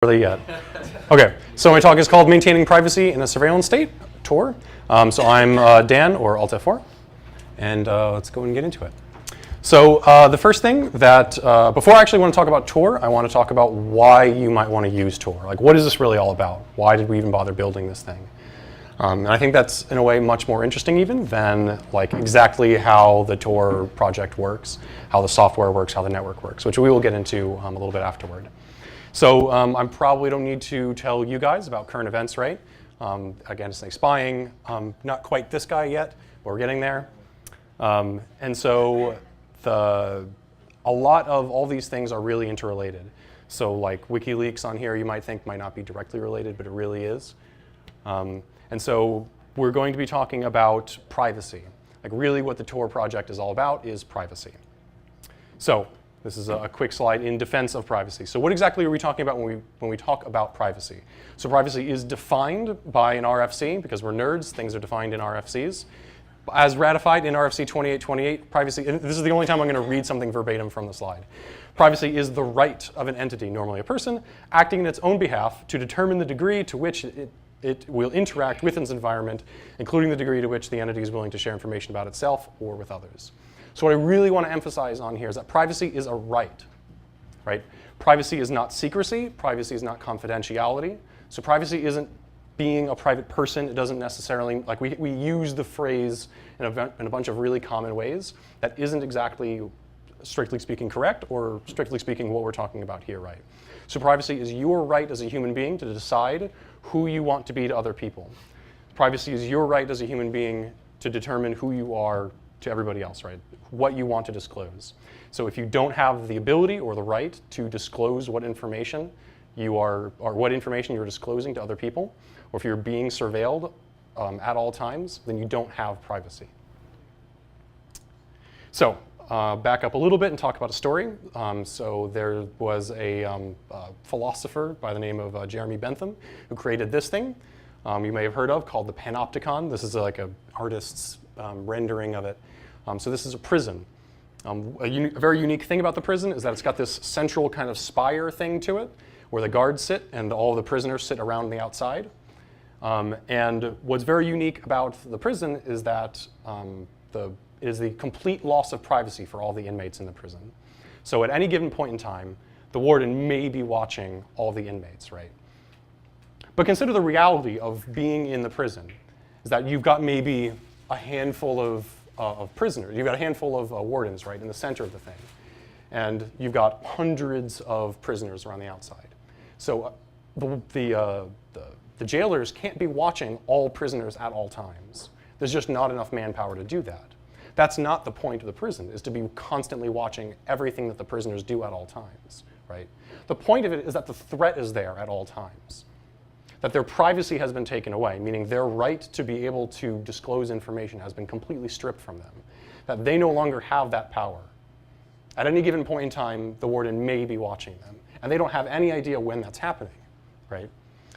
Really yet. Okay, so my talk is called Maintaining Privacy in a Surveillance State, TOR. So I'm Dan, or AltF4, and let's go and get into it. So the first thing that, before I actually want to talk about TOR, I want to talk about why you might want to use TOR. Like, what is this really all about? Why did we even bother building this thing? And I think that's, in a way, much more interesting even than like exactly how the TOR project works, how the software works, how the network works, which we will get into a little bit afterward. So I probably don't need to tell you guys about current events, right? Again, it's like spying. Not quite this guy yet, but we're getting there. And so a lot of all these things are really interrelated. So like WikiLeaks on here, you might think might not be directly related, but it really is. And so we're going to be talking about privacy. Like really what the TOR project is all about is privacy. So this is a quick slide in defense of privacy. So what exactly are we talking about when we talk about privacy? So privacy is defined by an RFC, because we're nerds, things are defined in RFCs. As ratified in RFC 2828, privacy, and this is the only time I'm going to read something verbatim from the slide. Privacy is the right of an entity, normally a person, acting in its own behalf to determine the degree to which it will interact with its environment, including the degree to which the entity is willing to share information about itself or with others. So what I really want to emphasize on here is that privacy is a right? Privacy is not secrecy. Privacy is not confidentiality. So privacy isn't being a private person. It doesn't necessarily, like we use the phrase in a bunch of really common ways that isn't exactly, strictly speaking, correct, or strictly speaking what we're talking about here, right? So privacy is your right as a human being to decide who you want to be to other people. Privacy is your right as a human being to determine who you are to everybody else, right? What you want to disclose. So if you don't have the ability or the right to disclose what information you are, or what information you're disclosing to other people, or if you're being surveilled at all times, then you don't have privacy. So back up a little bit and talk about a story. So there was a philosopher by the name of Jeremy Bentham who created this thing you may have heard of called the Panopticon. This is like an artist's rendering of it. So this is a prison. A very unique thing about the prison is that it's got this central kind of spire thing to it where the guards sit and all of the prisoners sit around the outside. And what's very unique about the prison is that it is the complete loss of privacy for all the inmates in the prison. So at any given point in time, the warden may be watching all the inmates, right? But consider the reality of being in the prison is that you've got maybe a handful of prisoners. You've got a handful of wardens, right, in the center of the thing. And you've got hundreds of prisoners around the outside. So the jailers can't be watching all prisoners at all times. There's just not enough manpower to do that. That's not the point of the prison, is to be constantly watching everything that the prisoners do at all times, right? The point of it is that the threat is there at all times. That their privacy has been taken away, meaning their right to be able to disclose information has been completely stripped from them. That they no longer have that power. At any given point in time, the warden may be watching them, and they don't have any idea when that's happening, right?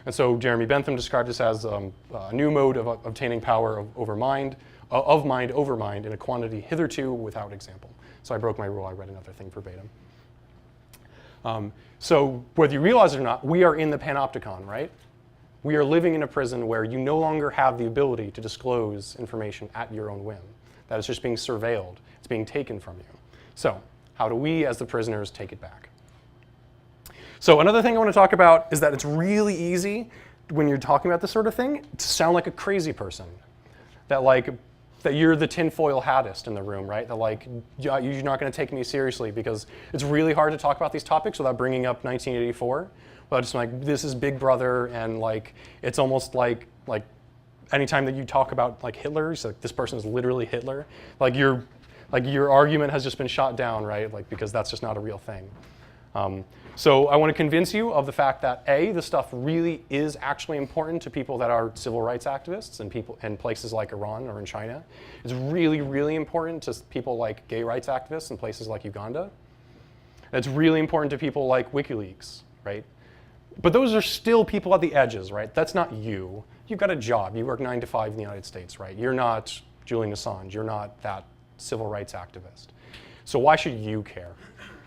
And so Jeremy Bentham described this as a new mode of obtaining power of mind over mind in a quantity hitherto without example. So I broke my rule, I read another thing verbatim. So whether you realize it or not, we are in the Panopticon, right? We are living in a prison where you no longer have the ability to disclose information at your own whim. That is just being surveilled. It's being taken from you. So how do we, as the prisoners, take it back? So another thing I want to talk about is that it's really easy when you're talking about this sort of thing to sound like a crazy person. That you're the tinfoil hattist in the room, right? That like, you're not going to take me seriously because it's really hard to talk about these topics without bringing up 1984. But just like, this is Big Brother, and like, it's almost like anytime that you talk about like Hitler, it's like this person is literally Hitler. Like your argument has just been shot down, right? Like, because that's just not a real thing. So I want to convince you of the fact that this stuff really is actually important to people that are civil rights activists and people in places like Iran or in China. It's really, really important to people like gay rights activists in places like Uganda. It's really important to people like WikiLeaks, right? But those are still people at the edges, right? That's not you. You've got a job. You work 9 to 5 in the United States, right? You're not Julian Assange. You're not that civil rights activist. So why should you care?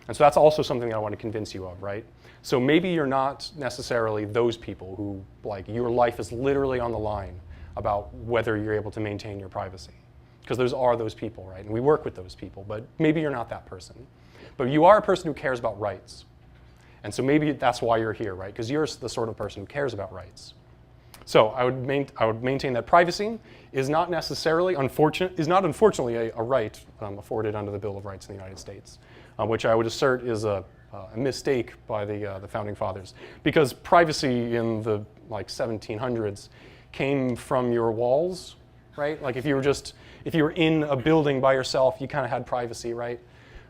And so that's also something that I want to convince you of, right? So maybe you're not necessarily those people who, like, your life is literally on the line about whether you're able to maintain your privacy. Because those people, right? And we work with those people, but maybe you're not that person. But you are a person who cares about rights. And so maybe that's why you're here, right? Because you're the sort of person who cares about rights. So I would maintain that privacy is not necessarily, unfortunately a right afforded under the Bill of Rights in the United States, which I would assert is a mistake by the founding fathers, because privacy in the 1700s came from your walls, right? Like if you were in a building by yourself, you kind of had privacy, right?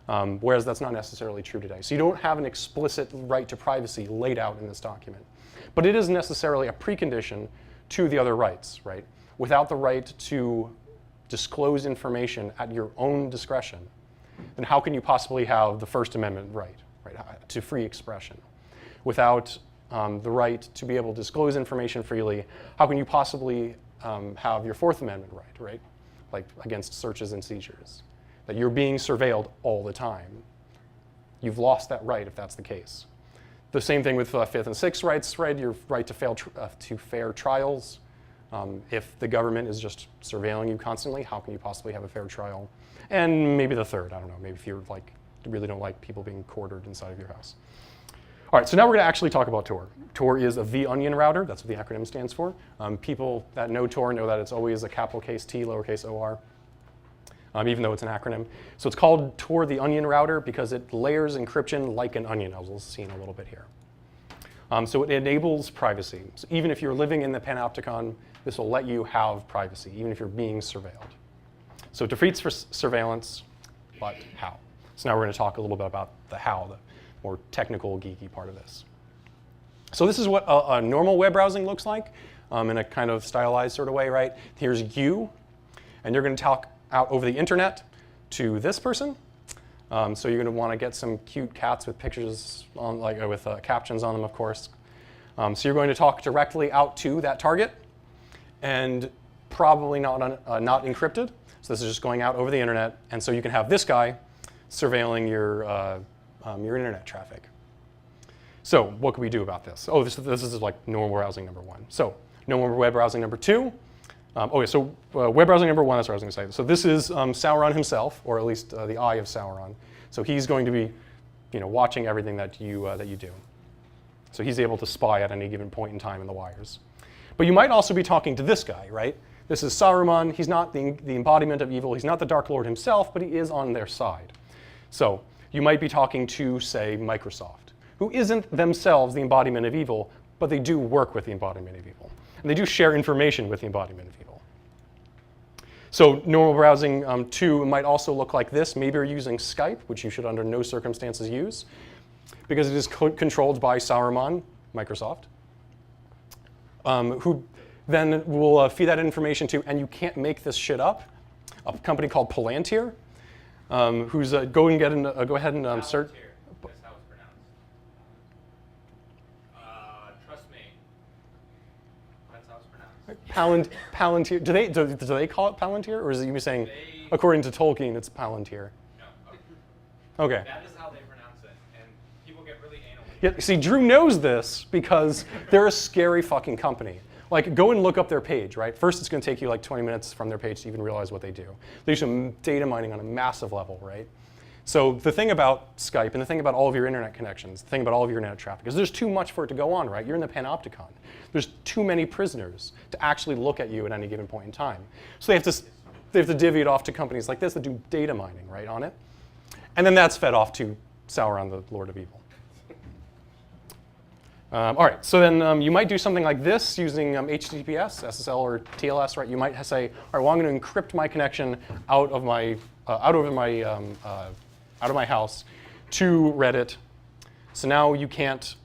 Whereas that's not necessarily true today. So you don't have an explicit right to privacy laid out in this document. But it is necessarily a precondition to the other rights, right? Without the right to disclose information at your own discretion, then how can you possibly have the First Amendment right to free expression? Without the right to be able to disclose information freely, how can you possibly have your Fourth Amendment right? Like against searches and seizures, that you're being surveilled all the time. You've lost that right if that's the case. The same thing with Fifth and Sixth rights, right? Your right to fair trials. If the government is just surveilling you constantly, how can you possibly have a fair trial? And maybe the third, I don't know, maybe if you really don't like people being quartered inside of your house. All right, so now we're going to actually talk about Tor. Tor is a V-onion router. That's what the acronym stands for. People that know Tor know that it's always a capital case T, lowercase OR. Even though it's an acronym. So it's called Tor the Onion Router because it layers encryption like an onion, as we'll see in a little bit here. So it enables privacy. So even if you're living in the panopticon, this will let you have privacy, even if you're being surveilled. So it defeats for surveillance, but how? So now we're going to talk a little bit about the how, the more technical, geeky part of this. So this is what a normal web browsing looks like in a kind of stylized sort of way, right? Here's you, and you're going to talk out over the internet to this person. So you're going to want to get some cute cats with pictures on, with captions on them, of course. So you're going to talk directly out to that target, and probably not encrypted. So this is just going out over the internet, and so you can have this guy surveilling your internet traffic. So what can we do about this? Oh, this is like normal browsing number one. So normal web browsing number two. Web browsing number one, that's what I was going to say. So this is Sauron himself, or at least the eye of Sauron. So he's going to be, watching everything that you do. So he's able to spy at any given point in time in the wires. But you might also be talking to this guy, right? This is Saruman. He's not the embodiment of evil. He's not the Dark Lord himself, but he is on their side. So you might be talking to, say, Microsoft, who isn't themselves the embodiment of evil, but they do work with the embodiment of evil. And they do share information with the embodiment of evil. So normal browsing 2 might also look like this. Maybe you're using Skype, which you should under no circumstances use, because it is controlled by Saruman, Microsoft, who then will feed that information to, and you can't make this shit up, a company called Palantir, who's go ahead and search. That's how it's pronounced. Trust me. That's how it's pronounced. Palantir. Do they call it Palantir, or is it you saying, according to Tolkien, it's Palantir? No. Okay. That is how they pronounce it, and people get really anal. Yeah, see, Drew knows this because they're a scary fucking company. Like, go and look up their page, right? First, it's going to take you like 20 minutes from their page to even realize what they do. They do some data mining on a massive level, right? So the thing about Skype and the thing about all of your internet connections, the thing about all of your internet traffic is there's too much for it to go on, right? You're in the panopticon. There's too many prisoners to actually look at you at any given point in time. So they have to divvy it off to companies like this that do data mining, right, on it. And then that's fed off to Sauron, the Lord of Evil. All right, so then you might do something like this using HTTPS, SSL, or TLS, right? You might say, all right, well, I'm going to encrypt my connection out of my house to Reddit. So now you can't.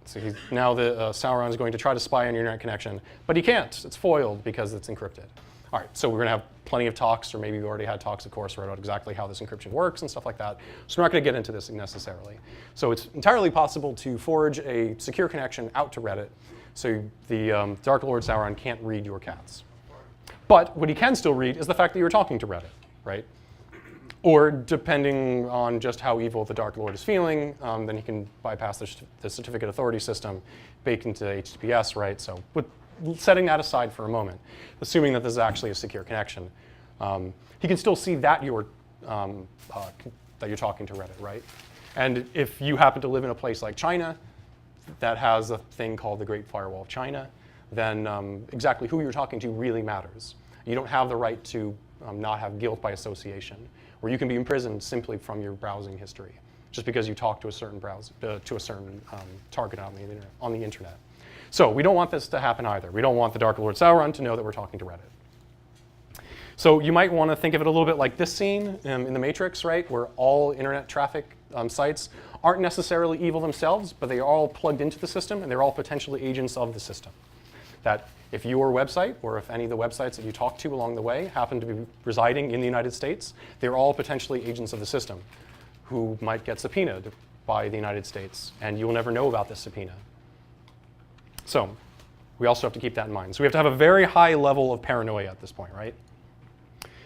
So now the Sauron is going to try to spy on your internet connection, but he can't. It's foiled because it's encrypted. All right, so we're going to have plenty of talks, or maybe we already had talks, of course, about exactly how this encryption works and stuff like that. So we're not going to get into this necessarily. So it's entirely possible to forge a secure connection out to Reddit, so the Dark Lord Sauron can't read your cats. But what he can still read is the fact that you're talking to Reddit, right? Or depending on just how evil the Dark Lord is feeling, then he can bypass the certificate authority system baked into HTTPS, right? So with setting that aside for a moment, assuming that this is actually a secure connection, he can still see that you're talking to Reddit, right? And if you happen to live in a place like China that has a thing called the Great Firewall of China, then exactly who you're talking to really matters. You don't have the right to not have guilt by association, where you can be imprisoned simply from your browsing history, just because you talk to a certain target on the internet. So we don't want this to happen either. We don't want the Dark Lord Sauron to know that we're talking to Reddit. So you might want to think of it a little bit like this scene in The Matrix, right, where all internet traffic sites aren't necessarily evil themselves, but they are all plugged into the system, and they're all potentially agents of the system. That if your website, or if any of the websites that you talk to along the way happen to be residing in the United States, they're all potentially agents of the system who might get subpoenaed by the United States, and you'll never know about this subpoena. So we also have to keep that in mind. So we have to have a very high level of paranoia at this point, right?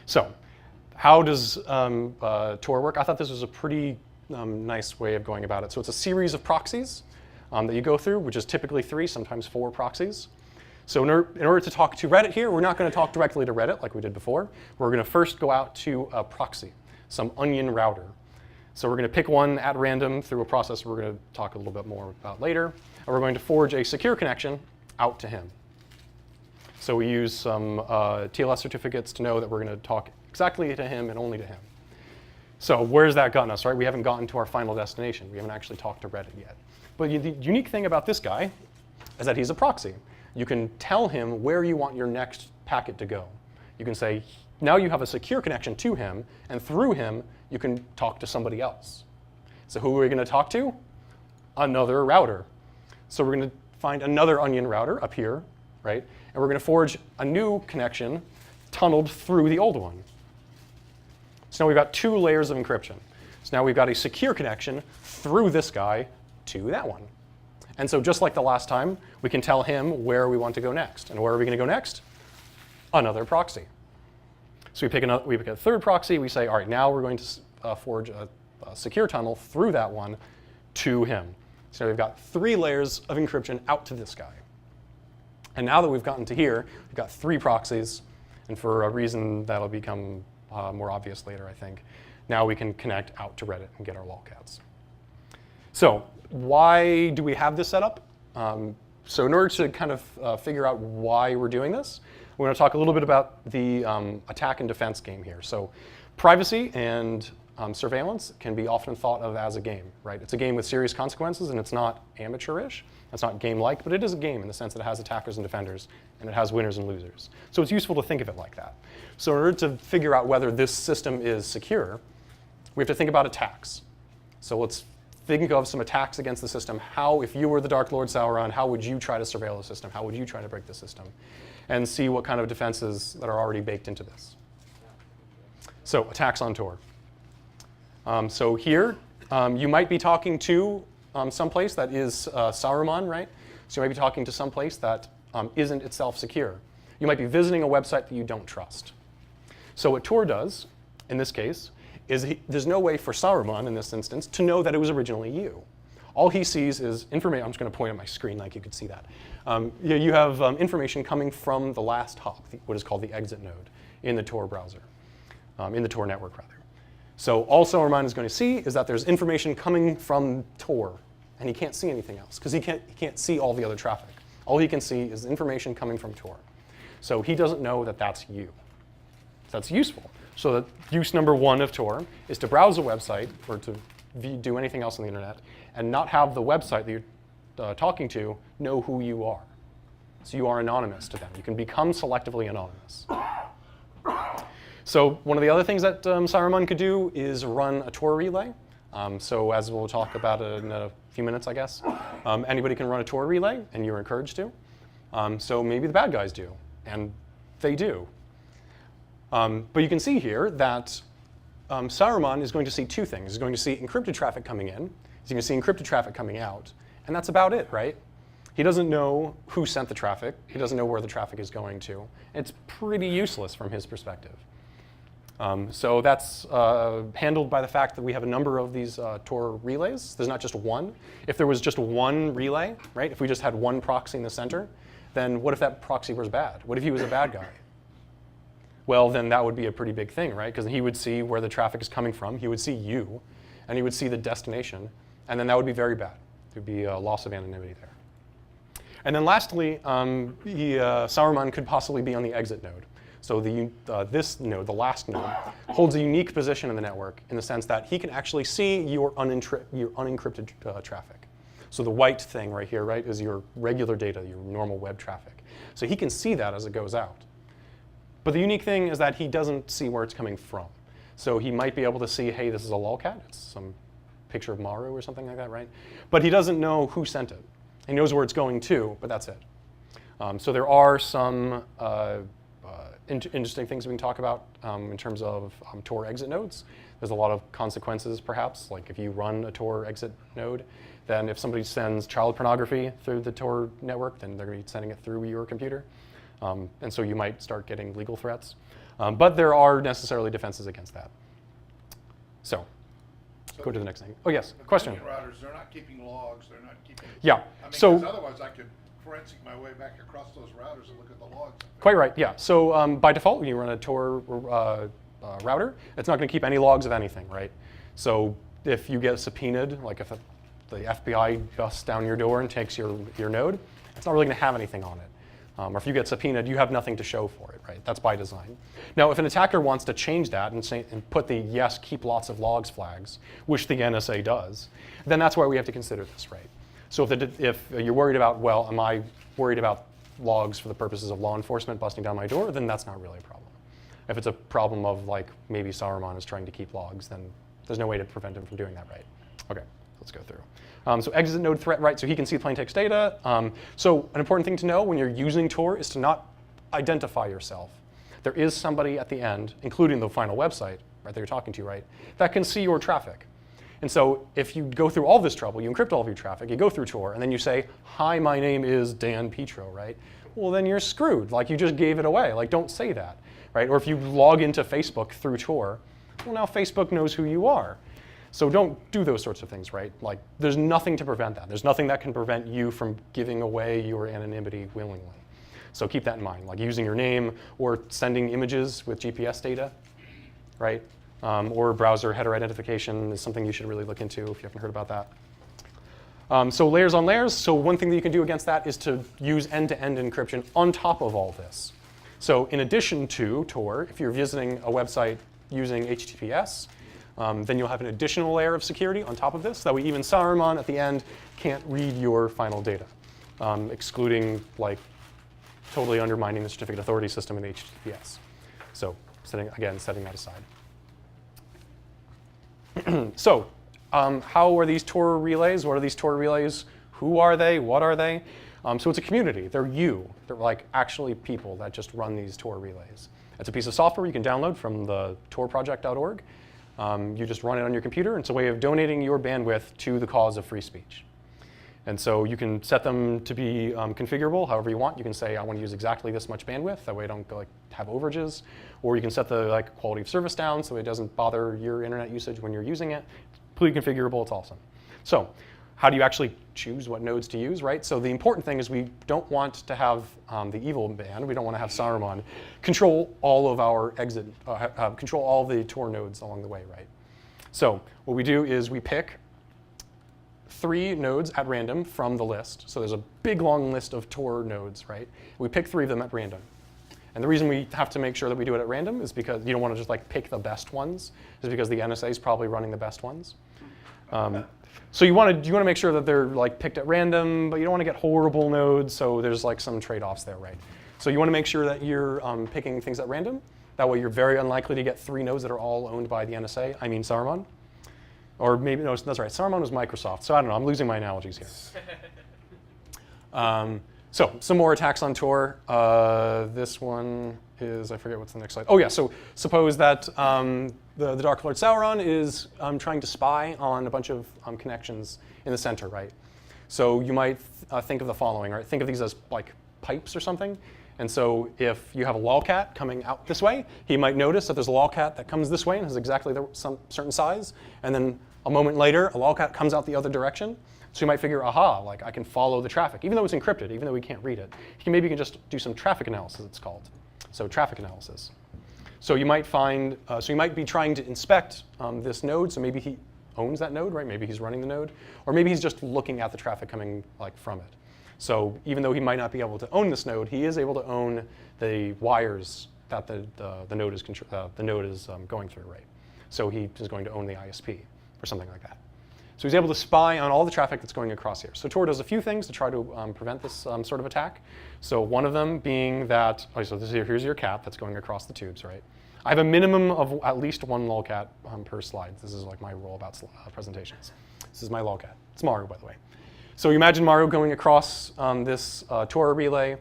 So how does Tor work? I thought this was a pretty nice way of going about it. So it's a series of proxies that you go through, which is typically 3, sometimes 4 proxies. So in order to talk to Reddit here, we're not going to talk directly to Reddit like we did before. We're going to first go out to a proxy, some onion router. So we're going to pick one at random through a process we're going to talk a little bit more about later. And we're going to forge a secure connection out to him. So we use some TLS certificates to know that we're going to talk exactly to him and only to him. So where's that gotten us, right? We haven't gotten to our final destination. We haven't actually talked to Reddit yet. But the unique thing about this guy is that he's a proxy. You can tell him where you want your next packet to go. You can say, now you have a secure connection to him, and through him, you can talk to somebody else. So who are we going to talk to? Another router. So we're going to find another onion router up here, right? And we're going to forge a new connection tunneled through the old one. So now we've got 2 layers of encryption. So now we've got a secure connection through this guy to that one. And so just like the last time, we can tell him where we want to go next. And where are we going to go next? Another proxy. So we pick a third proxy. We say, all right, now we're going to forge a secure tunnel through that one to him. So we've got 3 layers of encryption out to this guy. And now that we've gotten to here, we've got 3 proxies. And for a reason that'll become more obvious later, I think, now we can connect out to Reddit and get our lolcats. So why do we have this set up? So in order to kind of figure out why we're doing this, we're going to talk a little bit about the attack and defense game here. So privacy and surveillance can be often thought of as a game, right? It's a game with serious consequences, and it's not amateurish. It's not game-like, but it is a game in the sense that it has attackers and defenders, and it has winners and losers. So it's useful to think of it like that. So in order to figure out whether this system is secure, we have to think about attacks. So let's think of some attacks against the system. How, if you were the Dark Lord Sauron, how would you try to surveil the system? How would you try to break the system? And see what kind of defenses that are already baked into this. So attacks on Tor. So here, you might be talking to someplace that is Saruman, right? So you might be talking to someplace that isn't itself secure. You might be visiting a website that you don't trust. So what Tor does, in this case, is there's no way for Saruman, in this instance, to know that it was originally you. All he sees is information. I'm just going to point at my screen like you could see that. You have information coming from the last hop, what is called the exit node in the Tor browser, in the Tor network, rather. So all Saruman is going to see is that there's information coming from Tor, and he can't see anything else, because he can't see all the other traffic. All he can see is information coming from Tor. So he doesn't know that that's you. That's useful. So that use number 1 of Tor is to browse a website or to do anything else on the internet and not have the website that you're talking to know who you are. So you are anonymous to them. You can become selectively anonymous. So one of the other things that Saruman could do is run a Tor relay. So as we'll talk about in a few minutes, I guess, anybody can run a Tor relay, and you're encouraged to. So maybe the bad guys do, and they do. But you can see here that Saruman is going to see 2 things. He's going to see encrypted traffic coming in. He's going to see encrypted traffic coming out. And that's about it, right? He doesn't know who sent the traffic. He doesn't know where the traffic is going to. It's pretty useless from his perspective. So that's handled by the fact that we have a number of these Tor relays. There's not just one. If there was just one relay, right? If we just had one proxy in the center, then what if that proxy was bad? What if he was a bad guy? Well, then that would be a pretty big thing, right? Because he would see where the traffic is coming from. He would see you, and he would see the destination, and then that would be very bad. There'd be a loss of anonymity there. And then lastly, Sauermann could possibly be on the exit node. So this node, the last node, holds a unique position in the network in the sense that he can actually see your unencrypted traffic. So the white thing right here, right, is your regular data, your normal web traffic. So he can see that as it goes out. But the unique thing is that he doesn't see where it's coming from. So he might be able to see, hey, this is a lolcat. It's some picture of Maru or something like that, right? But he doesn't know who sent it. He knows where it's going to, but that's it. So there are some interesting things we can talk about in terms of Tor exit nodes. There's a lot of consequences, perhaps. Like if you run a Tor exit node, then if somebody sends child pornography through the Tor network, then they're going to be sending it through your computer. And so you might start getting legal threats. But there are necessarily defenses against that. So go to the next thing. Oh, yes, question. Routers, they're not keeping logs. They're not keeping. Yeah. I mean, so 'cause otherwise, I could forensic my way back across those routers and look at the logs. quite right. Yeah. So by default, when you run a Tor router, it's not going to keep any logs of anything, right? So if you get subpoenaed, like if the FBI busts down your door and takes your node, it's not really going to have anything on it. Or if you get subpoenaed, you have nothing to show for it, right? That's by design. Now, if an attacker wants to change that and put the yes, keep lots of logs flags, which the NSA does, then that's why we have to consider this, right? So if you're worried about, well, am I worried about logs for the purposes of law enforcement busting down my door, then that's not really a problem. If it's a problem of like maybe Sauermann is trying to keep logs, then there's no way to prevent him from doing that, right? Okay, let's go through. So exit node threat, right? So he can see plain text data. So an important thing to know when you're using Tor is to not identify yourself. There is somebody at the end, including the final website, right, that you're talking to, right, that can see your traffic. And so if you go through all this trouble, you encrypt all of your traffic, you go through Tor, and then you say, hi, my name is Dan Petro, right? Well, then you're screwed. Like, you just gave it away. Like, don't say that, right? Or if you log into Facebook through Tor, well, now Facebook knows who you are. So don't do those sorts of things, right? Like, there's nothing to prevent that. There's nothing that can prevent you from giving away your anonymity willingly. So keep that in mind, like using your name or sending images with GPS data, right? Or browser header identification is something you should really look into if you haven't heard about that. So layers on layers. So one thing that you can do against that is to use end-to-end encryption on top of all this. So in addition to Tor, if you're visiting a website using HTTPS, then you'll have an additional layer of security on top of this. That way even Sauermann at the end can't read your final data, excluding like totally undermining the certificate authority system in HTTPS. So setting that aside. So how are these Tor relays? What are these Tor relays? Who are they? What are they? So it's a community. They're you. They're like actually people that just run these Tor relays. It's a piece of software you can download from the torproject.org. You just run it on your computer. It's a way of donating your bandwidth to the cause of free speech. And so you can set them to be configurable however you want. You can say, I want to use exactly this much bandwidth. That way I don't have overages. Or you can set the quality of service down so it doesn't bother your internet usage when you're using it. Completely configurable. It's awesome. So how do you actually choose what nodes to use, right? So the important thing is we don't want to have the evil band. We don't want to have Sauermann control all of our control all the Tor nodes along the way, right? So what we do is we pick 3 nodes at random from the list. So there's a big long list of Tor nodes, right? We pick 3 of them at random. And the reason we have to make sure that we do it at random is because you don't want to just pick the best ones, is because the NSA is probably running the best ones. So you want to make sure that they're picked at random, but you don't want to get horrible nodes. So there's some trade-offs there, right? So you want to make sure that you're picking things at random. That way you're very unlikely to get 3 nodes that are all owned by the NSA. I mean Sauermann. Or maybe, no, that's right. Sauermann was Microsoft. So I don't know. I'm losing my analogies here. So some more attacks on Tor. This one is, I forget what's the next slide. Oh yeah, so suppose that the Dark Lord Sauron is trying to spy on a bunch of connections in the center, right? So you might think of the following, right? Think of these as pipes or something. And so if you have a lolcat coming out this way, he might notice that there's a lolcat that comes this way and has exactly some certain size. And then a moment later, a lolcat comes out the other direction. So you might figure, aha, like I can follow the traffic, even though it's encrypted, even though we can't read it. Maybe you can just do some traffic analysis, it's called. So traffic analysis. So you might find, so you might be trying to inspect this node. So maybe he owns that node, right? Maybe he's running the node, or maybe he's just looking at the traffic coming like from it. So even though he might not be able to own this node, he is able to own the wires that the node is going through, right? So he is going to own the ISP or something like that. So he's able to spy on all the traffic that's going across here. So Tor does a few things to try to prevent this sort of attack. So one of them being that, so here's your cat that's going across the tubes, right? I have a minimum of at least one lolcat per slide. This is like my rule about presentations. This is my lolcat. It's Mario, by the way. So you imagine Mario going across this Tor relay.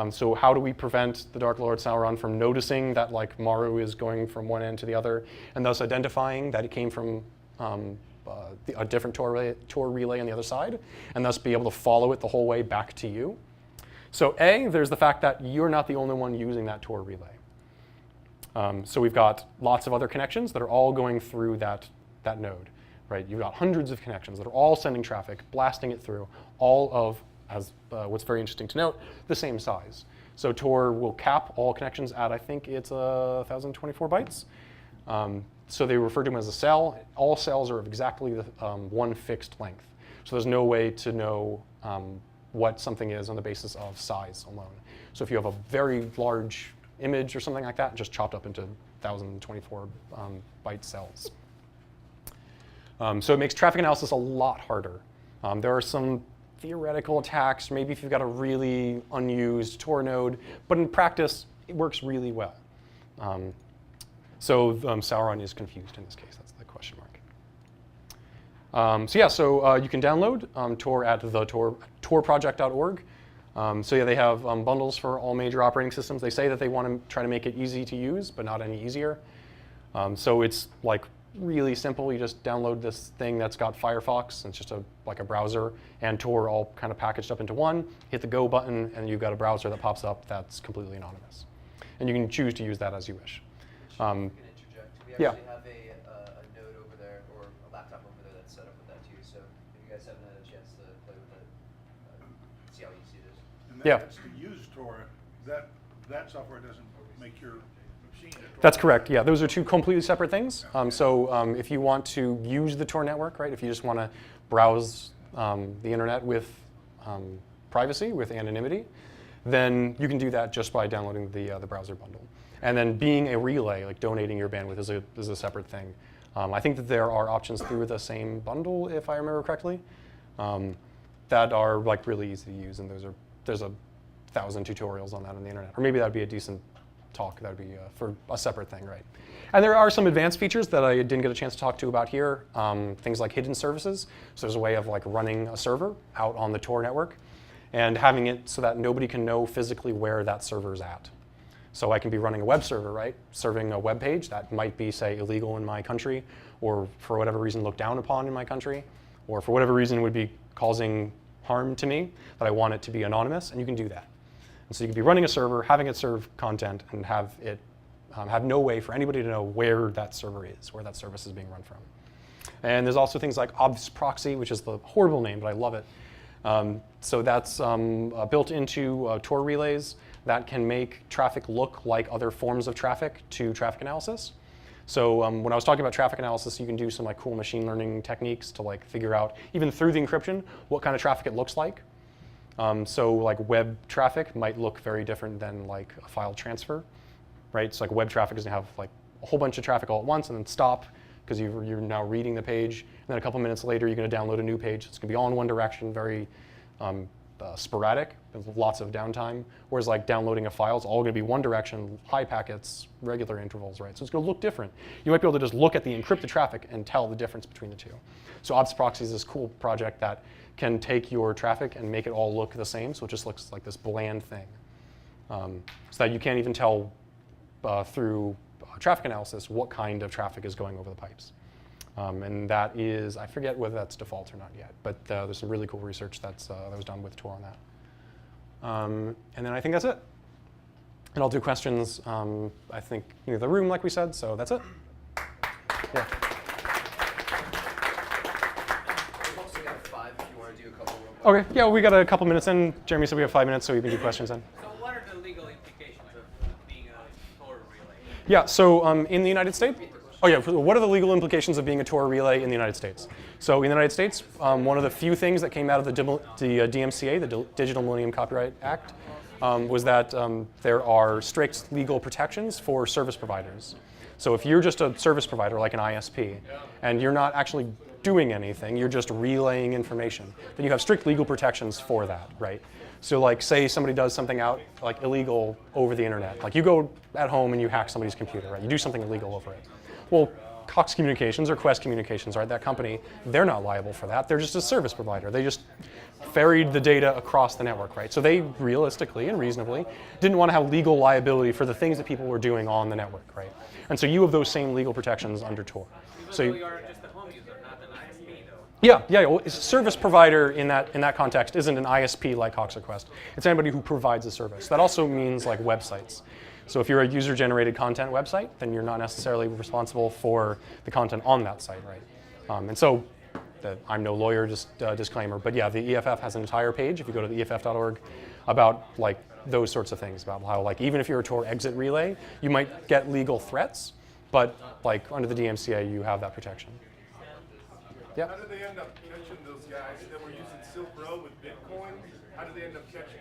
So how do we prevent the Dark Lord Sauron from noticing that like Mario is going from one end to the other, and thus identifying that it came from a different Tor relay on the other side, and thus be able to follow it the whole way back to you? So A, there's the fact that you're not the only one using that Tor relay. So we've got lots of other connections that are all going through that node, right? You've got hundreds of connections that are all sending traffic, blasting it through, all of, as what's very interesting to note, the same size. So Tor will cap all connections at, I think it's 1,024 bytes. So they refer to them as a cell. All cells are of exactly the one fixed length. So there's no way to know what something is on the basis of size alone. So if you have a very large image or something like that, just chopped up into 1,024 byte cells. So it makes traffic analysis a lot harder. There are some theoretical attacks, maybe if you've got a really unused Tor node, but in practice, it works really well. So Sauron is confused in this case. That's the question mark. So you can download Tor at the torproject.org. So yeah, they have bundles for all major operating systems. They say that they want to try to make it easy to use, but not any easier. So it's like really simple. You just download this thing that's got Firefox, and it's just like a browser and Tor all kind of packaged up into one. Hit the go button, and you've got a browser that pops up that's completely anonymous. And you can choose to use that as you wish. Can interject? We actually have a node over there, or a laptop over there that's set up with that too. So if you guys haven't had a chance to play with it, see how easy it is. And Yeah. that's to use Tor. That software doesn't make your machine a Tor. That's correct. Yeah, those are two completely separate things. If you want to use the Tor network, right, if you just want to browse the internet with privacy, with anonymity, then you can do that just by downloading the browser bundle. And then being a relay, like donating your bandwidth, is a separate thing. I think that there are options through the same bundle, if I remember correctly, that are like really easy to use, and there's 1,000 tutorials on that on the internet. Or maybe that'd be a decent talk. That'd be for a separate thing, right? And there are some advanced features that I didn't get a chance to talk to about here. Things like hidden services. So there's a way of like running a server out on the Tor network and having it so that nobody can know physically where that server is at. So I can be running a web server, right? Serving a web page that might be, say, illegal in my country, or for whatever reason looked down upon in my country, or for whatever reason would be causing harm to me, that I want it to be anonymous, and you can do that. And so you can be running a server, having it serve content, and have it have no way for anybody to know where that server is, where that service is being run from. And there's also things like Proxy, which is the horrible name, but I love it. So that's built into Tor relays that can make traffic look like other forms of traffic to traffic analysis. So when I was talking about traffic analysis, you can do some like cool machine learning techniques to like figure out, even through the encryption, what kind of traffic it looks like. So like web traffic might look very different than like a file transfer, right? So like web traffic is gonna have like a whole bunch of traffic all at once and then stop because you're now reading the page. And then a couple minutes later, you're gonna download a new page. It's gonna be all in one direction, very sporadic, with lots of downtime. Whereas like downloading a file is all gonna be one direction, high packets, regular intervals, right? So it's gonna look different. You might be able to just look at the encrypted traffic and tell the difference between the two. So Proxy is this cool project that can take your traffic and make it all look the same, so it just looks like this bland thing. So that you can't even tell through traffic analysis what kind of traffic is going over the pipes. And that is, I forget whether that's default or not yet, but there's some really cool research that was done with Tor on that. And then I think that's it. And I'll do questions, I think, in the room, like we said, so that's it. Yeah. We've also got 5 if you want to do a couple real quick. Okay, yeah, we got a couple minutes in. Jeremy said we have 5 minutes, so we can do questions then. So what are the legal implications of being a Tor relay? Yeah, so in the United States, what are the legal implications of being a Tor relay in the United States? So in the United States, one of the few things that came out of the DMCA, the Digital Millennium Copyright Act, was that there are strict legal protections for service providers. So if you're just a service provider, like an ISP, and you're not actually doing anything, you're just relaying information, then you have strict legal protections for that, right? So like say somebody does something out like illegal over the internet. Like you go at home and you hack somebody's computer, right? You do something illegal over it. Well, Cox Communications or Quest Communications, right? That company, they're not liable for that. They're just a service provider. They just ferried the data across the network, right? So they realistically and reasonably didn't want to have legal liability for the things that people were doing on the network, right? And so you have those same legal protections under Tor. So You are just a home user, not an ISP, though. yeah. Well, a service provider in that context isn't an ISP like Cox or Quest. It's anybody who provides a service. That also means like websites. So if you're a user-generated content website, then you're not necessarily responsible for the content on that site, right? And so, I'm no lawyer, just disclaimer, but yeah, the EFF has an entire page, if you go to the EFF.org, about like those sorts of things, about how like even if you're a Tor exit relay, you might get legal threats, but like under the DMCA, you have that protection. Yeah. How did they end up catching those guys that were using Silk Road with Bitcoin? How did they end up catching them?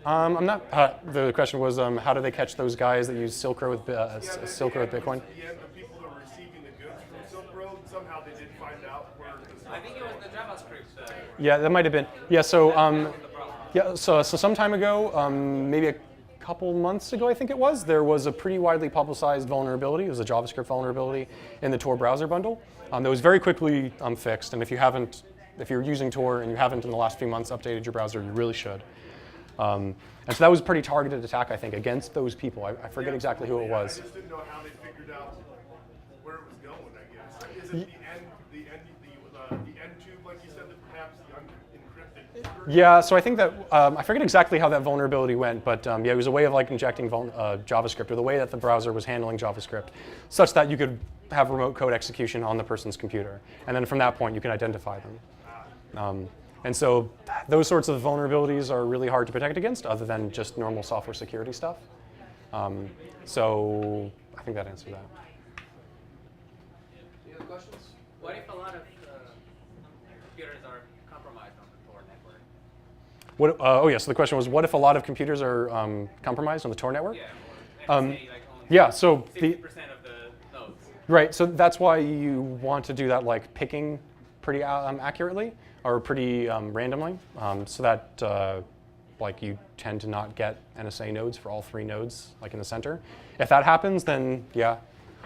I'm not. The question was, how do they catch those guys that use Silk Road with Silk Road with Bitcoin? Yeah, the people that were receiving the goods from Silk Road, somehow they didn't find out where the I think it was the JavaScript. Yeah, that might have been. Yeah, so some time ago, maybe a couple months ago, I think it was, there was a pretty widely publicized vulnerability. It was a JavaScript vulnerability in the Tor browser bundle that was very quickly fixed. And if you're using Tor and you haven't in the last few months updated your browser, you really should. And so that was a pretty targeted attack, I think, against those people. I forget exactly who it was. I just didn't know how they figured out where it was going, I guess. Is it the end tube, like you said, that perhaps the unencrypted? Yeah, so I think that, I forget exactly how that vulnerability went, but yeah, it was a way of like injecting JavaScript, or the way that the browser was handling JavaScript, such that you could have remote code execution on the person's computer. And then from that point, you can identify them. And so those sorts of vulnerabilities are really hard to protect against, other than just normal software security stuff. So I think that answered that. Any other questions? What if a lot of computers are compromised on the Tor network? So the question was, what if a lot of computers are compromised on the Tor network? Yeah. And say, like, only Yeah, so 60% of the nodes. right, so that's why you want to do that like picking pretty accurately, or pretty randomly, so that like you tend to not get NSA nodes for all 3 nodes, like in the center. If that happens, then yeah.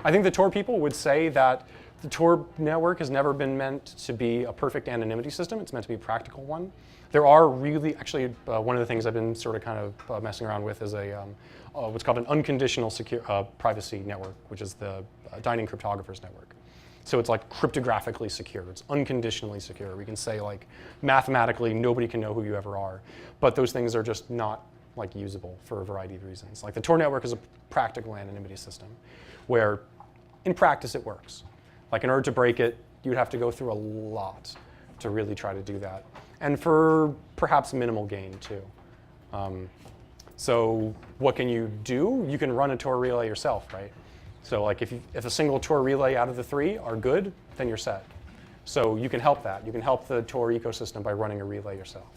I think the Tor people would say that the Tor network has never been meant to be a perfect anonymity system. It's meant to be a practical one. There are really, actually, one of the things I've been sort of kind of messing around with is a what's called an unconditional privacy network, which is the Dining Cryptographers Network. So it's like cryptographically secure. It's unconditionally secure. We can say like mathematically nobody can know who you ever are, but those things are just not like usable for a variety of reasons. Like the Tor network is a practical anonymity system, where in practice it works. Like in order to break it, you'd have to go through a lot to really try to do that, and for perhaps minimal gain too. So what can you do? You can run a Tor relay yourself, right? So like if a single Tor relay out of the 3 are good, then you're set. So you can help that. You can help the Tor ecosystem by running a relay yourself.